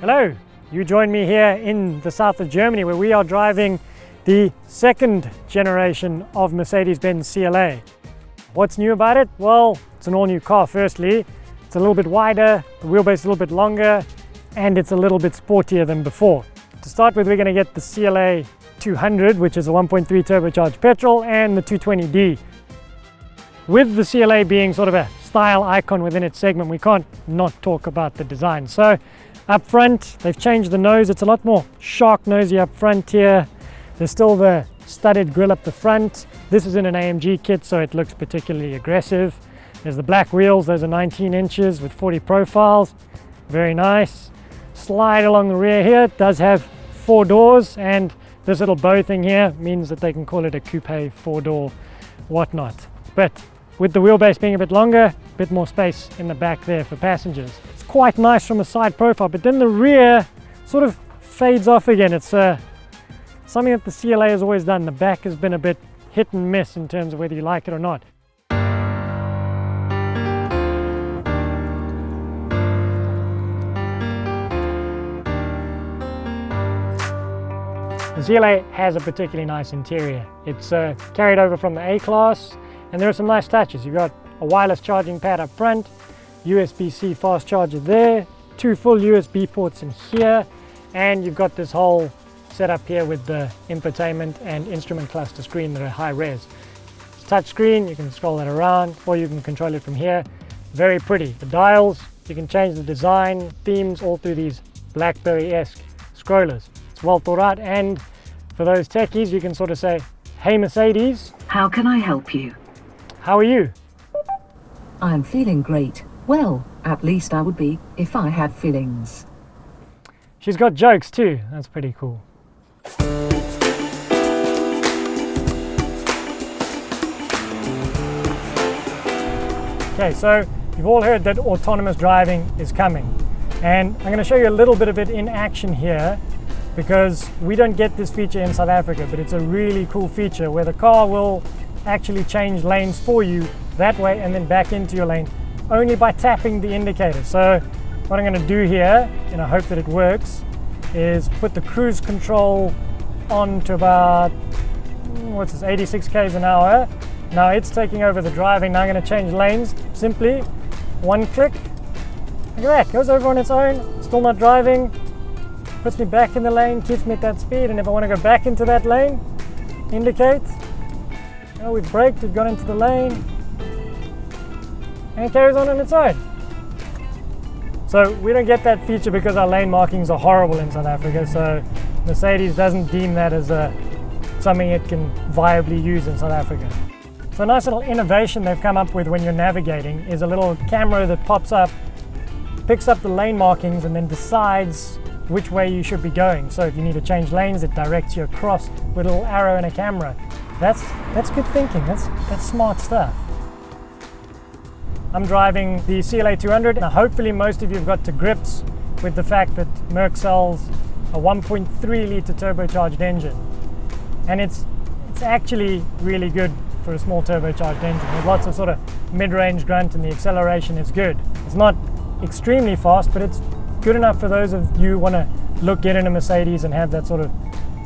Hello, you join me here in the south of Germany where we are driving the second generation of Mercedes Benz CLA. What's new about it? Well, it's an all new car firstly. It's a little bit wider, the wheelbase is a little bit longer, and it's a little bit sportier than before. To start with, we're going to get the CLA 200, which is a 1.3 turbocharged petrol, and the 220D. With the CLA being sort of a style icon within its segment, we can't not talk about the design. So up front, they've changed the nose. It's a lot more shark nosy up front here. There's still the studded grille up the front. This is in an AMG kit, so it looks particularly aggressive. There's the black wheels. Those are 19 inches with 40 profiles. Very nice. Slide along the rear here. It does have 4 doors, and this little bow thing here means that they can call it a coupe 4-door whatnot. But with the wheelbase being a bit longer, a bit more space in the back there for passengers. It's quite nice from a side profile, but then the rear sort of fades off again. It's something that the CLA has always done. The back has been a bit hit and miss in terms of whether you like it or not. The CLA has a particularly nice interior. It's carried over from the A-Class, and there are some nice touches. You've got a wireless charging pad up front, USB-C fast charger there, 2 full USB ports in here, and you've got this whole setup here with the infotainment and instrument cluster screen that are high res. It's touch screen, you can scroll that around, or you can control it from here. Very pretty. The dials, you can change the design, themes, all through these BlackBerry-esque scrollers. It's well thought out, and for those techies, you can sort of say, "Hey Mercedes, how can I help you? How are you?" I'm feeling great. Well, at least I would be if I had feelings. She's got jokes too. That's pretty cool. Okay, so you've all heard that autonomous driving is coming, and I'm going to show you a little bit of it in action here, because we don't get this feature in South Africa, but it's a really cool feature where the car will actually change lanes for you that way and then back into your lane only by tapping the indicator. So what I'm going to do here, and I hope that it works, is put the cruise control on to about, what's this, 86 k's an hour. Now it's taking over the driving. Now I'm going to change lanes. Simply one click. Look at that, goes over on its own, still not driving. Puts me back in the lane, keeps me at that speed, and if I want to go back into that lane, indicate. Now we've braked, we've gone into the lane, and it carries on its own. So we don't get that feature because our lane markings are horrible in South Africa, so Mercedes doesn't deem that as something it can viably use in South Africa. So a nice little innovation they've come up with when you're navigating is a little camera that pops up, picks up the lane markings, and then decides which way you should be going. So if you need to change lanes, it directs you across with a little arrow and a camera. That's good thinking. That's smart stuff. I'm driving the CLA 200. Now hopefully most of you have got to grips with the fact that Merc sells a 1.3 litre turbocharged engine, and it's actually really good for a small turbocharged engine. There's lots of sort of mid-range grunt, and the acceleration is good. It's not extremely fast, but it's good enough for those of you who want to get in a Mercedes and have that sort of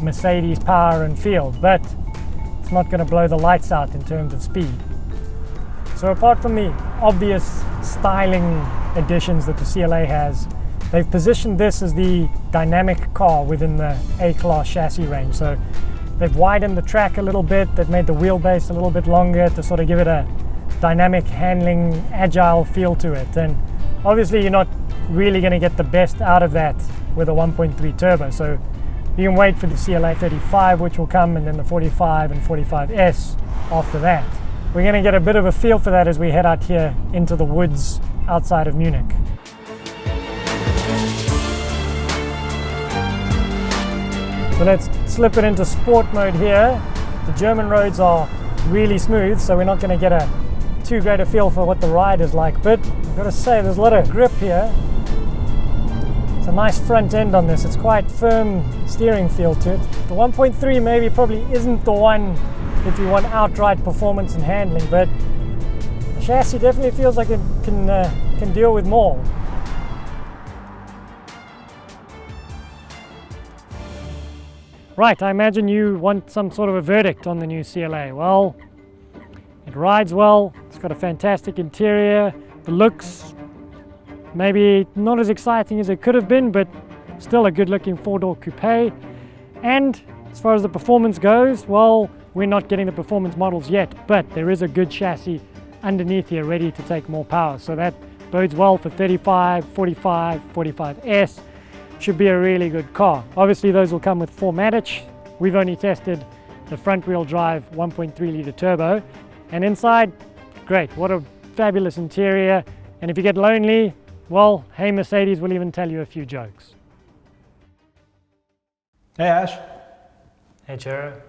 Mercedes power and feel, but it's not going to blow the lights out in terms of speed. So apart from the obvious styling additions that the CLA has, they've positioned this as the dynamic car within the A-Class chassis range. So they've widened the track a little bit, they've made the wheelbase a little bit longer to sort of give it a dynamic handling, agile feel to it. And obviously you're not really going to get the best out of that with a 1.3 turbo, so you can wait for the CLA 35, which will come, and then the 45 and 45S after that. We're going to get a bit of a feel for that as we head out here into the woods outside of Munich. So let's slip it into sport mode here. The German roads are really smooth, so we're not going to get a too great a feel for what the ride is like, but I've got to say there's a lot of grip here. It's a nice front end on this. It's quite firm steering feel to it. The 1.3 maybe probably isn't the one if you want outright performance and handling, but the chassis definitely feels like it can deal with more. Right, I imagine you want some sort of a verdict on the new CLA. Well, it rides well, it's got a fantastic interior, the looks maybe not as exciting as it could have been, but still a good looking four-door coupe. And as far as the performance goes, well, we're not getting the performance models yet, but there is a good chassis underneath here ready to take more power. So that bodes well for 35, 45, 45S. Should be a really good car. Obviously those will come with 4MATIC. We've only tested the front wheel drive 1.3 litre turbo. And inside, great, what a fabulous interior. And if you get lonely, well, hey Mercedes will even tell you a few jokes. Hey Ash. Hey Chero.